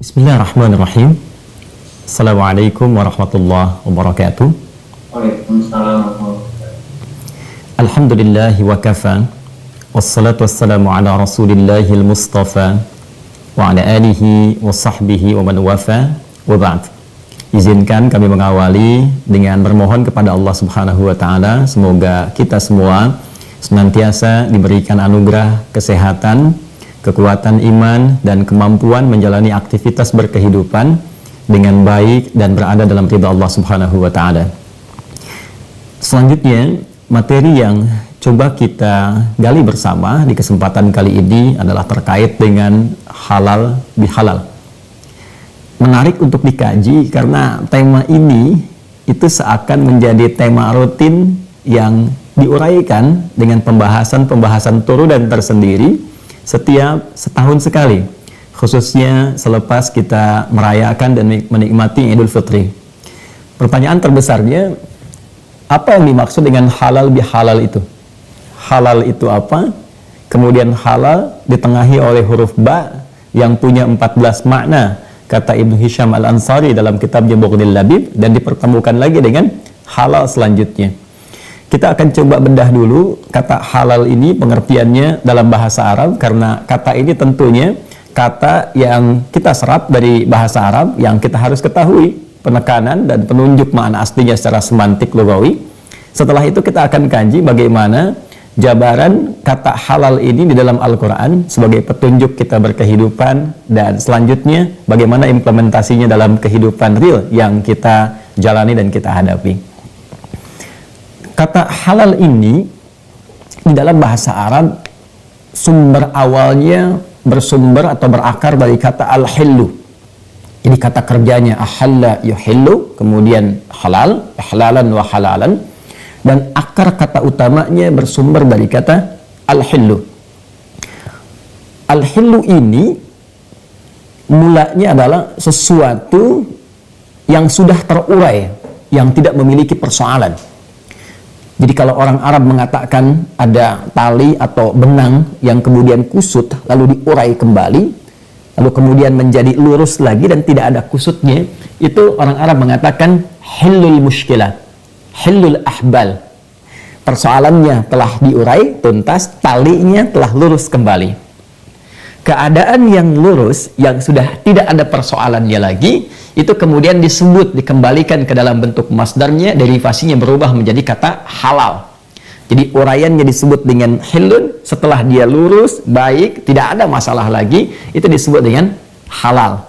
Bismillahirrahmanirrahim. Assalamualaikum warahmatullahi wabarakatuh. Waalaikumsalam warahmatullahi wabarakatuh. Alhamdulillahi wa kafa. Wassalatu wassalamu ala rasulillahil mustafa wa ala alihi wa sahbihi wa man wafa wa ba'd. Izinkan kami mengawali dengan bermohon kepada Allah Subhanahu wa taala, semoga kita semua senantiasa diberikan anugerah kesehatan, kekuatan iman, dan kemampuan menjalani aktivitas berkehidupan dengan baik dan berada dalam ridha Allah Subhanahu wa taala. Selanjutnya, materi yang coba kita gali bersama di kesempatan kali ini adalah terkait dengan halal bihalal. Menarik untuk dikaji karena tema ini itu seakan menjadi tema rutin yang diuraikan dengan pembahasan-pembahasan turunan tersendiri setiap setahun sekali, khususnya selepas kita merayakan dan menikmati Idul Fitri. Pertanyaan terbesarnya, apa yang dimaksud dengan halal bihalal itu? Halal itu apa? Kemudian halal ditengahi oleh huruf ba yang punya 14 makna, kata Ibnu Hisham Al-Ansari dalam kitabnya Bughnil Labib, dan dipertemukan lagi dengan halal selanjutnya. Kita akan coba bedah dulu kata halal ini pengertiannya dalam bahasa Arab, karena kata ini tentunya kata yang kita serap dari bahasa Arab yang kita harus ketahui penekanan dan penunjuk makna aslinya secara semantik lugawi. Setelah itu kita akan kaji bagaimana jabaran kata halal ini di dalam Al-Quran sebagai petunjuk kita berkehidupan, dan selanjutnya bagaimana implementasinya dalam kehidupan real yang kita jalani dan kita hadapi. Kata halal ini di dalam bahasa Arab sumber awalnya bersumber atau berakar dari kata al-hillu. Jadi kata kerjanya ahalla yuhillu, kemudian halal, ihlalan wa halalan, dan akar kata utamanya bersumber dari kata al-hillu. Al-hillu ini mulanya adalah sesuatu yang sudah terurai, yang tidak memiliki persoalan. Jadi kalau orang Arab mengatakan ada tali atau benang yang kemudian kusut lalu diurai kembali, lalu kemudian menjadi lurus lagi dan tidak ada kusutnya, itu orang Arab mengatakan hillul mushkilah, hillul ahbal. Persoalannya telah diurai tuntas, talinya telah lurus kembali. Keadaan yang lurus, yang sudah tidak ada persoalannya lagi, itu kemudian disebut, dikembalikan ke dalam bentuk masdarnya, derivasinya berubah menjadi kata halal. Jadi uraiannya disebut dengan hilun, setelah dia lurus, baik, tidak ada masalah lagi, itu disebut dengan halal.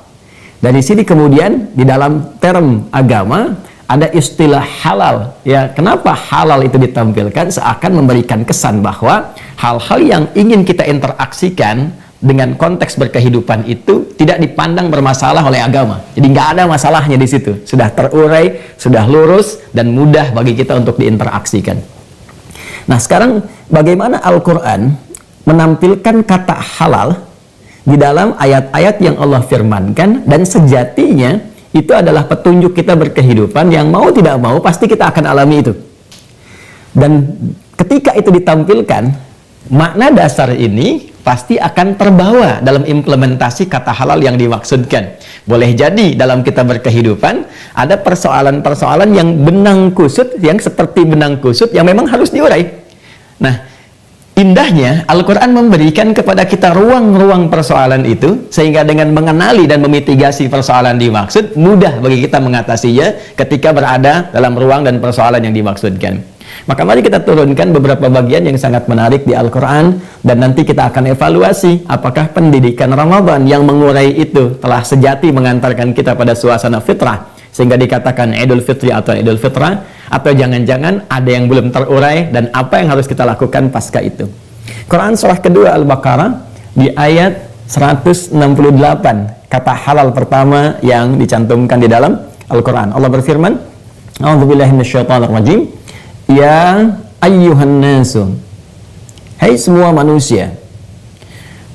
Dari sini kemudian di dalam term agama ada istilah halal. Ya, kenapa halal itu ditampilkan? Seakan memberikan kesan bahwa hal-hal yang ingin kita interaksikan dengan konteks berkehidupan itu tidak dipandang bermasalah oleh agama. Jadi nggak ada masalahnya di situ. Sudah terurai, sudah lurus, dan mudah bagi kita untuk diinteraksikan. Nah, sekarang bagaimana Al-Quran menampilkan kata halal di dalam ayat-ayat yang Allah firmankan, dan sejatinya itu adalah petunjuk kita berkehidupan yang mau tidak mau pasti kita akan alami itu. Dan ketika itu ditampilkan, makna dasar ini pasti akan terbawa dalam implementasi kata halal yang dimaksudkan. Boleh jadi dalam kita berkehidupan ada persoalan-persoalan yang benang kusut, yang seperti benang kusut yang memang harus diurai. Nah, indahnya Al-Quran memberikan kepada kita ruang-ruang persoalan itu, sehingga dengan mengenali dan memitigasi persoalan dimaksud, mudah bagi kita mengatasinya ketika berada dalam ruang dan persoalan yang dimaksudkan. Maka mari kita turunkan beberapa bagian yang sangat menarik di Al-Quran, dan nanti kita akan evaluasi apakah pendidikan Ramadan yang mengurai itu telah sejati mengantarkan kita pada suasana fitrah sehingga dikatakan Idul Fitri atau Idul Fitrah, atau jangan-jangan ada yang belum terurai, dan apa yang harus kita lakukan pasca itu. Quran surah kedua Al-Baqarah di ayat 168, kata halal pertama yang dicantumkan di dalam Al-Quran. Allah berfirman, A'udzubillahi minasyaitonirrajim, ya ayyuhan nasu, hai semua manusia,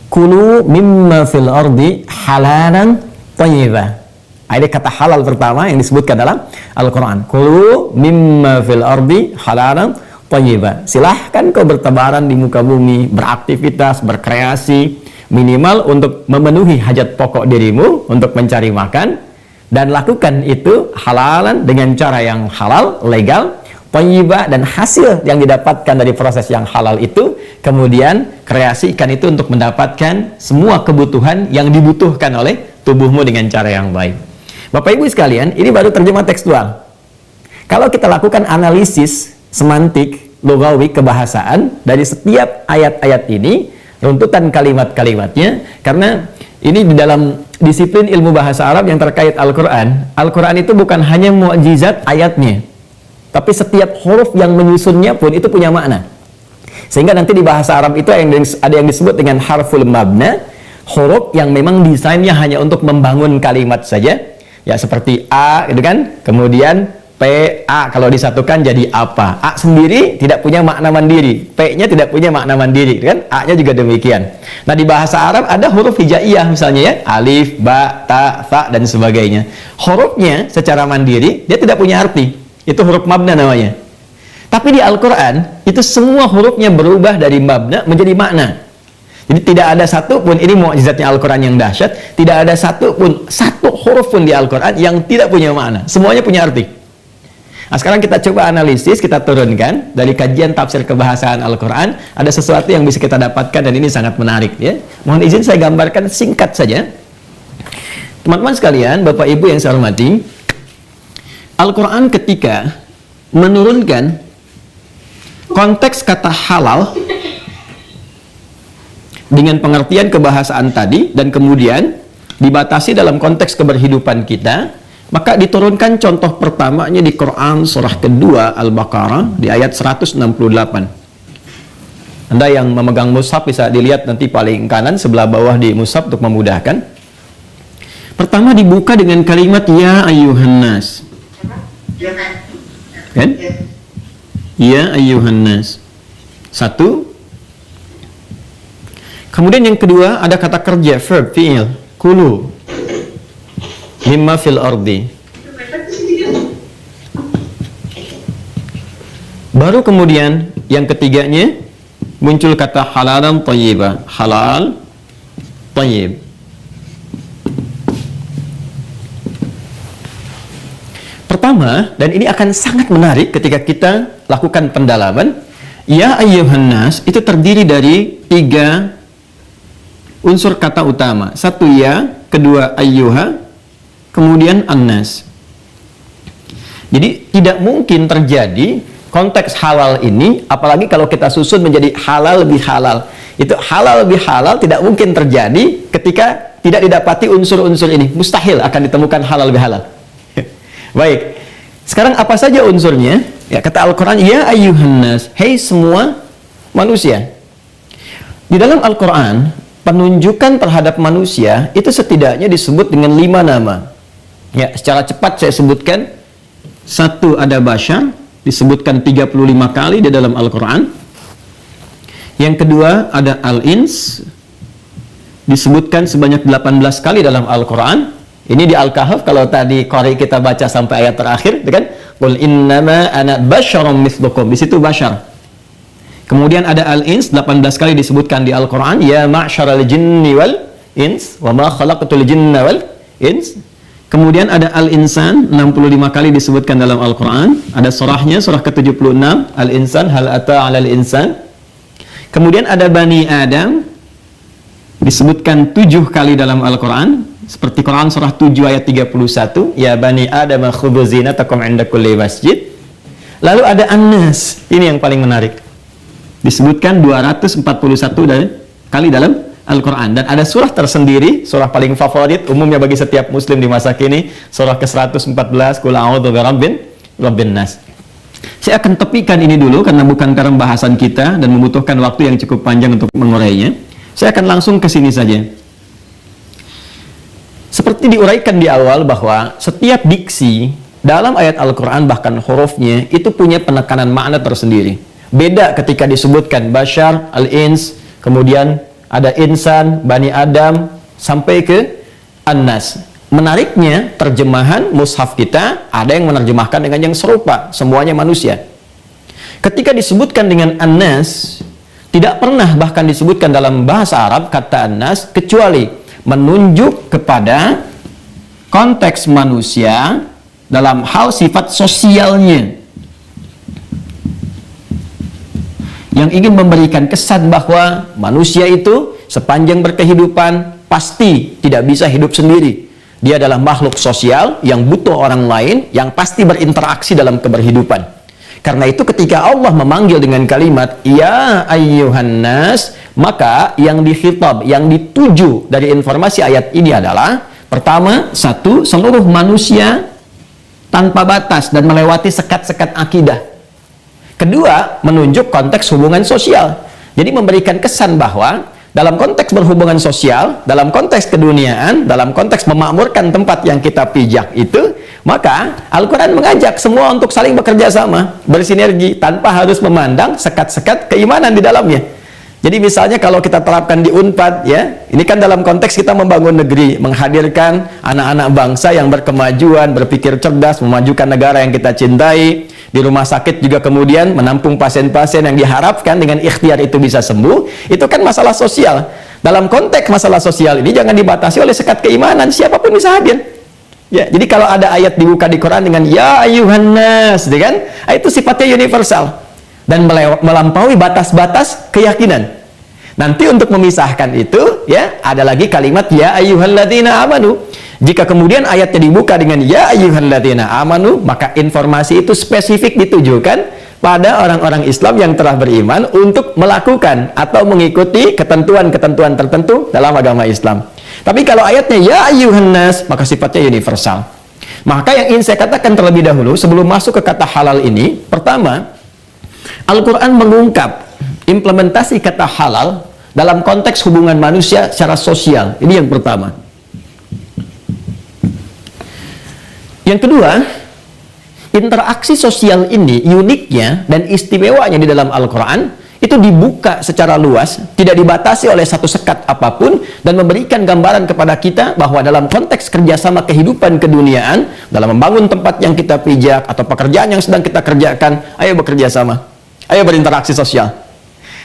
kulu mimma fil ardi halalan thayyibah. Ini kata halal pertama yang disebutkan dalam Al-Quran. Kulu mimma fil ardi halalan thayyibah. Silahkan kau bertebaran di muka bumi, beraktivitas, berkreasi, Minimal untuk memenuhi hajat pokok dirimu, untuk mencari makan, dan lakukan itu halalan dengan cara yang halal, legal, thayyibah, dan hasil yang didapatkan dari proses yang halal itu, kemudian kreasikan itu untuk mendapatkan semua kebutuhan yang dibutuhkan oleh tubuhmu dengan cara yang baik. Bapak Ibu sekalian, ini baru terjemah tekstual. Kalau kita lakukan analisis semantik, lugawi, kebahasaan dari setiap ayat-ayat ini, runtutan kalimat-kalimatnya, karena ini di dalam disiplin ilmu bahasa Arab yang terkait Al-Quran, Al-Quran itu bukan hanya mukjizat ayatnya, tapi setiap huruf yang menyusunnya pun itu punya makna. Sehingga nanti di bahasa Arab itu ada yang disebut dengan harful mabna, huruf yang memang desainnya hanya untuk membangun kalimat saja, ya seperti A gitu kan, kemudian P, A kalau disatukan jadi apa? A sendiri tidak punya makna mandiri, P-nya tidak punya makna mandiri, kan? A-nya juga demikian. Nah, di bahasa Arab ada huruf hijaiyah misalnya ya, alif, ba, ta, tha, dan sebagainya. Hurufnya secara mandiri dia tidak punya arti, itu huruf mabna namanya. Tapi di Al-Quran itu semua hurufnya berubah dari mabna menjadi makna. Jadi tidak ada satu pun, ini mukjizatnya Al-Quran yang dahsyat, tidak ada satu huruf pun di Al-Quran yang tidak punya makna, semuanya punya arti. Nah, sekarang kita coba analisis, kita turunkan dari kajian tafsir kebahasaan Al-Quran, ada sesuatu yang bisa kita dapatkan dan ini sangat menarik ya. Mohon izin saya gambarkan singkat saja. Teman-teman sekalian, Bapak Ibu yang saya hormati, Al-Quran ketika menurunkan konteks kata halal dengan pengertian kebahasaan tadi dan kemudian dibatasi dalam konteks keberhidupan kita, maka diturunkan contoh pertamanya di Quran surah kedua Al-Baqarah di ayat 168. Anda yang memegang mushaf bisa dilihat nanti paling kanan sebelah bawah di mushaf untuk memudahkan. Pertama dibuka dengan kalimat ya ayyuhan nas. Kan? Ya ayyuhan nas. Satu. Kemudian yang kedua ada kata kerja, verb, fi'il, kulu mimma fil ardi. Baru kemudian yang ketiganya muncul kata halalan thayyibah, halal thayyib. Pertama, dan ini akan sangat menarik ketika kita lakukan pendalaman, ya ayyuhan nas itu terdiri dari 3 unsur kata utama. Satu ya, kedua ayyuha, kemudian annas. Jadi tidak mungkin terjadi konteks halal ini, apalagi kalau kita susun menjadi halal lebih halal. Itu halal lebih halal tidak mungkin terjadi ketika tidak didapati unsur-unsur ini. Mustahil akan ditemukan halal lebih halal. Baik. Sekarang apa saja unsurnya? Ya, kata Al-Quran, ya ayyuhan nas, hei semua manusia. Di dalam Al-Quran, penunjukan terhadap manusia itu setidaknya disebut dengan 5 nama. Ya, secara cepat saya sebutkan. Satu, ada bashar, disebutkan 35 kali di dalam Al-Quran. Yang kedua, ada al-ins, disebutkan sebanyak 18 kali dalam Al-Quran. Ini di Al-Kahf, kalau tadi Qari kita baca sampai ayat terakhir, kan? Qul innama ana basyarum mithlukum. Di situ bashar. Kemudian ada al-ins, 18 kali disebutkan di Al-Quran. Ya ma'syaral jinni wal ins, wa ma khalaqatul jinna wal ins. Kemudian ada al-insan, 65 kali disebutkan dalam Al-Quran. Ada surahnya, surah ke-76, al-insan, hal ata 'alal insan. Kemudian ada Bani Adam, disebutkan 7 kali dalam Al-Quran. Seperti Quran surah 7 ayat 31, ya Bani Adam khudhu zinatakum 'inda kulli masjid. Lalu ada An-Nas, ini yang paling menarik. Disebutkan 241 kali dalam Al-Quran. Dan ada surah tersendiri, surah paling favorit umumnya bagi setiap muslim di masa kini, surah ke-114, Qul a'udzu birabbin nas. Saya akan tepikan ini dulu karena bukan karena bahasan kita dan membutuhkan waktu yang cukup panjang untuk mengurainya. Saya akan langsung ke sini saja. Seperti diuraikan di awal bahwa setiap diksi dalam ayat Al-Quran, bahkan hurufnya, itu punya penekanan makna tersendiri. Beda ketika disebutkan bashar, al-ins, kemudian ada insan, Bani Adam, sampai ke An-Nas. Menariknya, terjemahan mushaf kita, ada yang menerjemahkan dengan yang serupa, semuanya manusia. Ketika disebutkan dengan An-Nas, Tidak pernah bahkan disebutkan dalam bahasa Arab kata an-nas kecuali menunjuk kepada konteks manusia dalam hal sifat sosialnya, yang ingin memberikan kesan bahwa manusia itu sepanjang berkehidupan pasti tidak bisa hidup sendiri. Dia adalah makhluk sosial yang butuh orang lain, yang pasti berinteraksi dalam keberhidupan. Karena itu ketika Allah memanggil dengan kalimat ya ayyuhan nas, maka yang dikhitab, yang dituju dari informasi ayat ini adalah pertama, satu, seluruh manusia tanpa batas dan melewati sekat-sekat akidah. Kedua, menunjuk konteks hubungan sosial. Jadi memberikan kesan bahwa dalam konteks berhubungan sosial, dalam konteks keduniaan, dalam konteks memakmurkan tempat yang kita pijak itu, maka Al-Quran mengajak semua untuk saling bekerja sama, bersinergi, tanpa harus memandang sekat-sekat keimanan di dalamnya. Jadi misalnya kalau kita terapkan di Unpad, ya, ini kan dalam konteks kita membangun negeri, menghadirkan anak-anak bangsa yang berkemajuan, berpikir cerdas, memajukan negara yang kita cintai. Di rumah sakit juga kemudian menampung pasien-pasien yang diharapkan dengan ikhtiar itu bisa sembuh. Itu kan masalah sosial. Dalam konteks masalah sosial ini jangan dibatasi oleh sekat keimanan, siapapun bisa hadir. Ya, jadi kalau ada ayat dibuka di Quran dengan ya ayyuhan nas, kan? Itu sifatnya universal dan melampaui batas-batas keyakinan. Nanti untuk memisahkan itu, ya, ada lagi kalimat ya ayyuhalladzina amanu. Jika kemudian ayatnya dibuka dengan ya ayyuhalladzina amanu, maka informasi itu spesifik ditujukan pada orang-orang Islam yang telah beriman untuk melakukan atau mengikuti ketentuan-ketentuan tertentu dalam agama Islam. Tapi kalau ayatnya ya ayyuhan nas, maka sifatnya universal. Maka yang ingin saya katakan terlebih dahulu sebelum masuk ke kata halal ini, pertama, Al-Quran mengungkap implementasi kata halal dalam konteks hubungan manusia secara sosial. Ini yang pertama. Yang kedua, interaksi sosial ini uniknya dan istimewanya di dalam Al-Quran itu dibuka secara luas, tidak dibatasi oleh satu sekat apapun, dan memberikan gambaran kepada kita bahwa dalam konteks kerjasama kehidupan keduniaan, dalam membangun tempat yang kita pijak atau pekerjaan yang sedang kita kerjakan, ayo bekerja sama, ayo berinteraksi sosial.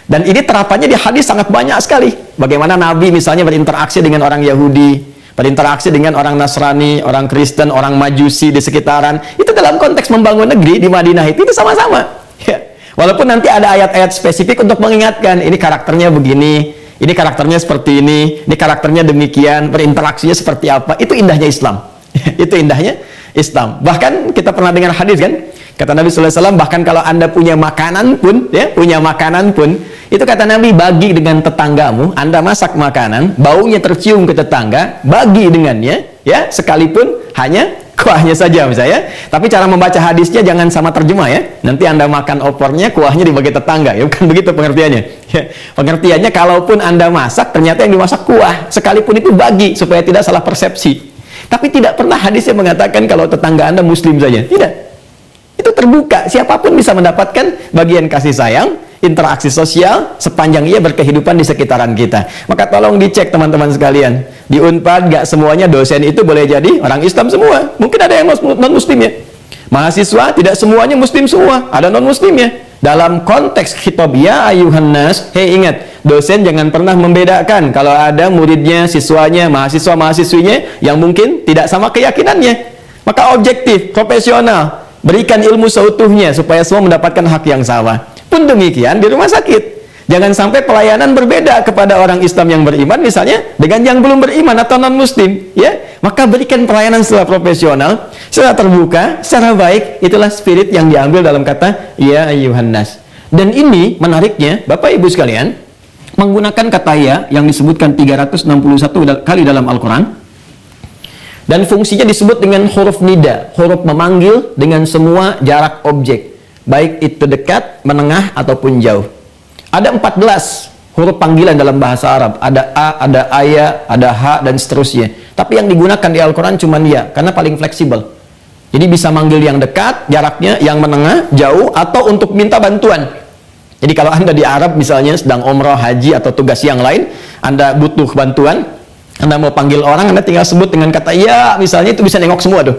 Dan ini terapannya di hadis sangat banyak sekali. Bagaimana Nabi misalnya berinteraksi dengan orang Yahudi, berinteraksi dengan orang Nasrani, orang Kristen, orang Majusi di sekitaran. Itu dalam konteks membangun negeri di Madinah itu sama-sama. Ya. Walaupun nanti ada ayat-ayat spesifik untuk mengingatkan, ini karakternya begini, ini karakternya seperti ini karakternya demikian, berinteraksinya seperti apa. Itu indahnya Islam. Itu indahnya Islam. Bahkan kita pernah dengar hadis kan? Kata Nabi SAW, bahkan kalau Anda punya makanan pun, ya, itu kata Nabi, bagi dengan tetanggamu. Anda masak makanan, baunya tercium ke tetangga, bagi dengannya, ya, sekalipun hanya kuahnya saja misalnya. Tapi cara membaca hadisnya jangan sama terjemah, ya. Nanti Anda makan opornya, kuahnya dibagi tetangga, ya, bukan begitu pengertiannya. Ya. Pengertiannya, kalaupun Anda masak, ternyata yang dimasak kuah, sekalipun itu bagi, supaya tidak salah persepsi. Tapi tidak pernah hadisnya mengatakan kalau tetangga Anda Muslim saja. Tidak. Itu terbuka, siapapun bisa mendapatkan bagian kasih sayang, interaksi sosial sepanjang ia berkehidupan di sekitaran kita. Maka tolong dicek teman-teman sekalian, di Unpad gak semuanya dosen itu boleh jadi orang Islam semua, mungkin ada yang non-muslimnya. Mahasiswa tidak semuanya muslim semua, ada non-muslimnya. Dalam konteks khitab ya ayuhan nas, ingat, dosen jangan pernah membedakan kalau ada muridnya, siswanya, mahasiswa-mahasiswinya yang mungkin tidak sama keyakinannya. Maka objektif, profesional, berikan ilmu seutuhnya supaya semua mendapatkan hak yang sama. Pun demikian di rumah sakit. Jangan sampai pelayanan berbeda kepada orang Islam yang beriman misalnya dengan yang belum beriman atau non-muslim, ya. Maka berikan pelayanan secara profesional, secara terbuka, secara baik. Itulah spirit yang diambil dalam kata ya ayyuhan nas. Dan ini menariknya, Bapak Ibu sekalian, menggunakan kata ya yang disebutkan 361 kali dalam Al-Quran. Dan fungsinya disebut dengan huruf nida, huruf memanggil dengan semua jarak objek, baik itu dekat, menengah, ataupun jauh. Ada 14 huruf panggilan dalam bahasa Arab. Ada a, ada aya, ada ha, dan seterusnya. Tapi yang digunakan di Al-Quran cuma ya, karena paling fleksibel. Jadi bisa manggil yang dekat, jaraknya, yang menengah, jauh, atau untuk minta bantuan. Jadi kalau Anda di Arab misalnya sedang umrah, haji, atau tugas yang lain, Anda butuh bantuan, Anda mau panggil orang, Anda tinggal sebut dengan kata ya, misalnya, itu bisa nengok semua tuh.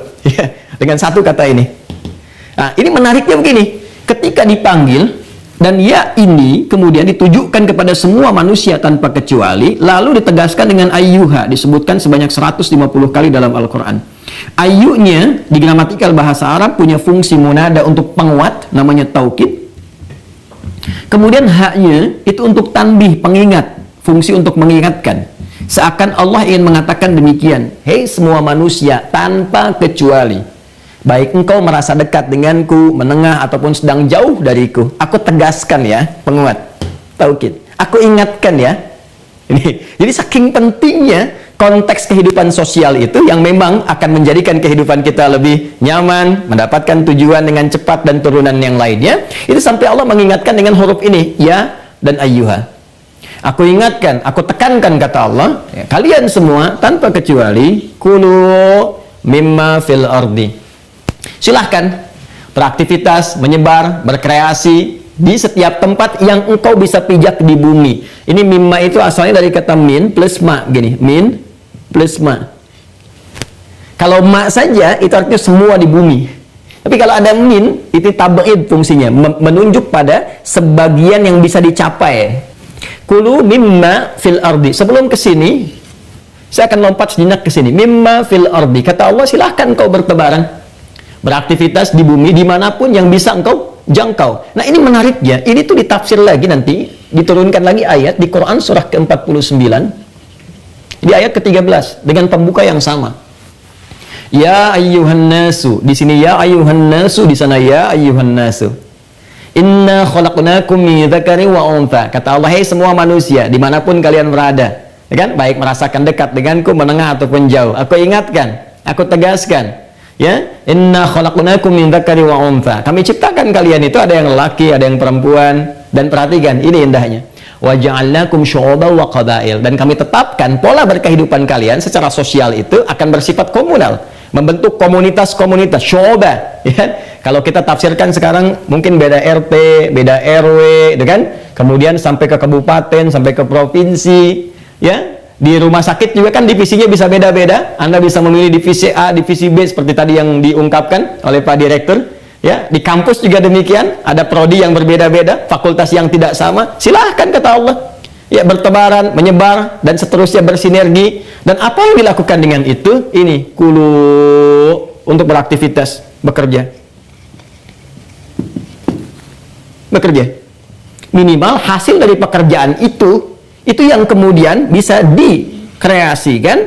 Dengan satu kata ini. Nah, ini menariknya begini. Ketika dipanggil, Dan ya ini kemudian ditujukan kepada semua manusia tanpa kecuali, lalu ditegaskan dengan ayyuha, disebutkan sebanyak 150 kali dalam Al-Quran. Ayyunya di gramatikal bahasa Arab punya fungsi munada untuk penguat, namanya taukid. Kemudian haknya itu untuk tanbih, pengingat, fungsi untuk mengingatkan. Seakan Allah ingin mengatakan demikian, hei semua manusia tanpa kecuali, baik engkau merasa dekat denganku, menengah ataupun sedang jauh dariku, aku tegaskan ya, penguat, taukid. Aku ingatkan ya. Ini, jadi saking pentingnya konteks kehidupan sosial itu yang memang akan menjadikan kehidupan kita lebih nyaman, mendapatkan tujuan dengan cepat dan turunan yang lainnya. Itu sampai Allah mengingatkan dengan huruf ini, ya dan ayyuha. Aku ingatkan, aku tekankan kata Allah, ya, kalian semua tanpa kecuali kulu mimma fil ardi. Silahkan beraktivitas, menyebar, berkreasi di setiap tempat yang engkau bisa pijak di bumi. Ini mimma itu asalnya dari kata min plus ma, gini, min plus ma. Kalau ma saja itu artinya semua di bumi. Tapi kalau ada min, itu tab'id fungsinya, menunjuk pada sebagian yang bisa dicapai. Kulu mimma fil ardi. Sebelum ke sini, saya akan lompat sejenak ke sini. Mimma fil ardi. Kata Allah, silahkan kau bertebaran, beraktivitas di bumi dimanapun yang bisa engkau jangkau. Nah ini menariknya, ini tuh ditafsir lagi nanti, diturunkan lagi ayat di Quran surah ke-49, di ayat ke-13 dengan pembuka yang sama. Ya ayyuhan nasu, di sini ya ayyuhan nasu, di sana ya ayyuhan nasu. Inna khalaqnakum min dzakari wa untha. Kata Allah, hei semua manusia dimanapun kalian berada, ya kan? Baik merasakan dekat denganku, menengah ataupun jauh, aku ingatkan, aku tegaskan, ya, inna khalaqnakum min dzakari wa untha. Kami ciptakan kalian itu ada yang lelaki, ada yang perempuan, dan perhatikan ini indahnya, wa ja'alnakum syu'uban wa qabail, dan kami tetapkan pola berkehidupan kalian secara sosial itu akan bersifat komunal, membentuk komunitas-komunitas, syu'uba, ya. Kalau kita tafsirkan sekarang mungkin beda RT, beda RW, gitu kan? Kemudian sampai ke kabupaten, sampai ke provinsi, ya. Di rumah sakit juga kan divisinya bisa beda-beda. Anda bisa memilih divisi A, divisi B seperti tadi yang diungkapkan oleh Pak Direktur, ya. Di kampus juga demikian, ada prodi yang berbeda-beda, fakultas yang tidak sama. Silahkan kata Allah, ya, bertebaran, menyebar dan seterusnya bersinergi. Dan apa yang dilakukan dengan itu? Ini kulu untuk beraktivitas, bekerja. Minimal hasil dari pekerjaan itu yang kemudian bisa dikreasikan,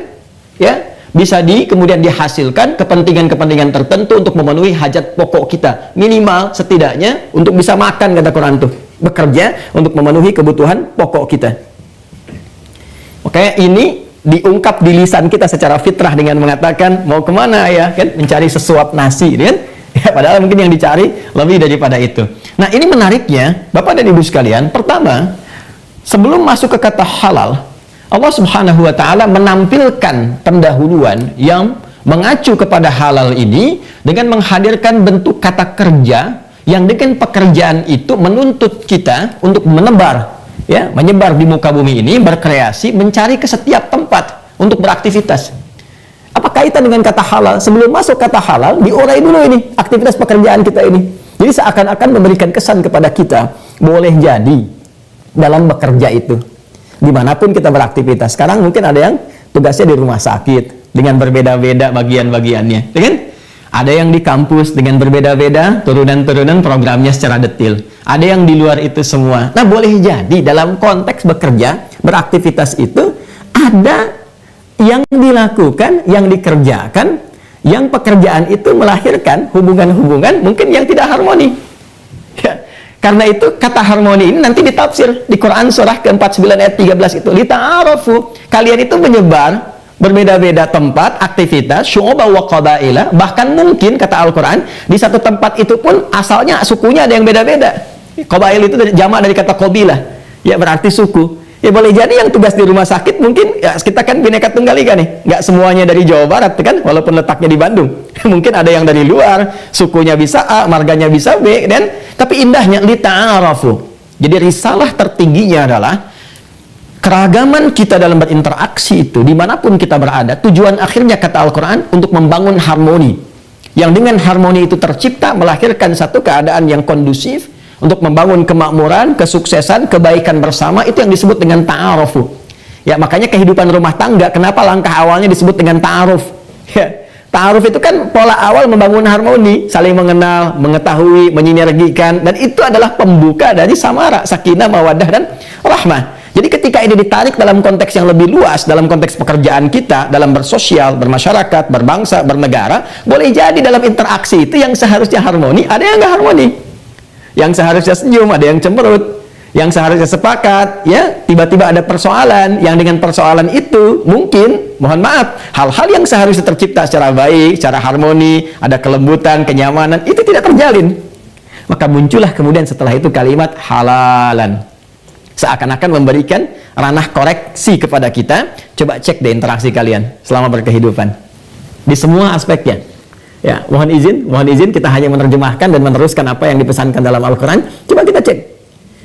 ya, bisa kemudian dihasilkan kepentingan-kepentingan tertentu untuk memenuhi hajat pokok kita, minimal setidaknya untuk bisa makan, kata Quran tuh, bekerja untuk memenuhi kebutuhan pokok kita. Oke, ini diungkap di lisan kita secara fitrah dengan mengatakan mau kemana ya, kan, mencari sesuap nasi, kan? Ya, padahal mungkin yang dicari lebih daripada itu. Nah ini menariknya, Bapak dan Ibu sekalian, pertama, sebelum masuk ke kata halal, Allah Subhanahu wa Ta'ala menampilkan pendahuluan yang mengacu kepada halal ini dengan menghadirkan bentuk kata kerja yang dengan pekerjaan itu menuntut kita untuk menebar, ya, menyebar di muka bumi ini, berkreasi, mencari ke setiap tempat untuk beraktivitas. Apa kaitan dengan kata halal? Sebelum masuk kata halal, diurai dulu ini aktivitas pekerjaan kita ini. Jadi seakan-akan memberikan kesan kepada kita, boleh jadi dalam bekerja itu, dimanapun kita beraktivitas. Sekarang mungkin ada yang tugasnya di rumah sakit dengan berbeda-beda bagian-bagiannya, ya kan? Ada yang di kampus dengan berbeda-beda turunan-turunan programnya secara detail. Ada yang di luar itu semua. Nah, boleh jadi dalam konteks bekerja, beraktivitas itu ada yang dilakukan, yang dikerjakan, yang pekerjaan itu melahirkan hubungan-hubungan mungkin yang tidak harmoni, ya. Karena itu kata harmoni ini nanti ditafsir di Quran surah ke-49 ayat 13 itu, lita'arafu, kalian itu menyebar berbeda-beda tempat, aktivitas, syu'uba wa qabaila, bahkan mungkin kata Al-Quran di satu tempat itu pun asalnya sukunya ada yang beda-beda. Qabail itu jamak dari kata qabilah, ya, berarti suku. Ya boleh jadi yang tugas di rumah sakit mungkin, ya, kita kan Bhinneka Tunggal Ika nih, nggak semuanya dari Jawa Barat kan, walaupun letaknya di Bandung. Mungkin ada yang dari luar, sukunya bisa A, marganya bisa B, dan tapi indahnya lita'arafu. Jadi risalah tertingginya adalah keragaman kita dalam berinteraksi itu dimanapun kita berada. Tujuan akhirnya kata Al-Quran untuk membangun harmoni, yang dengan harmoni itu tercipta melahirkan satu keadaan yang kondusif, untuk membangun kemakmuran, kesuksesan, kebaikan bersama, itu yang disebut dengan ta'arufu. Ya, makanya kehidupan rumah tangga, kenapa langkah awalnya disebut dengan ta'aruf? Ya, ta'aruf itu kan pola awal membangun harmoni, saling mengenal, mengetahui, menyinergikan, dan itu adalah pembuka dari samara, sakinah, mawaddah, dan rahmah. Jadi ketika ini ditarik dalam konteks yang lebih luas, dalam konteks pekerjaan kita, dalam bersosial, bermasyarakat, berbangsa, bernegara, boleh jadi dalam interaksi itu yang seharusnya harmoni, ada yang nggak harmoni. Yang seharusnya senyum, ada yang cemberut. Yang seharusnya sepakat, ya, tiba-tiba ada persoalan, yang dengan persoalan itu mungkin, mohon maaf, hal-hal yang seharusnya tercipta secara baik, secara harmoni, ada kelembutan, kenyamanan, itu tidak terjalin. Maka muncullah kemudian setelah itu kalimat halalan. Seakan-akan memberikan ranah koreksi kepada kita. Coba cek deh interaksi kalian selama berkehidupan di semua aspeknya. Ya, mohon izin kita hanya menerjemahkan dan meneruskan apa yang dipesankan dalam Al-Quran. Coba kita cek.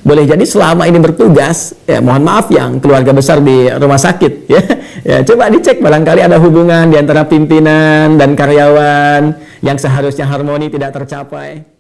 Boleh jadi selama ini bertugas, ya mohon maaf yang keluarga besar di rumah sakit, ya, ya coba dicek barangkali ada hubungan di antara pimpinan dan karyawan yang seharusnya harmoni tidak tercapai.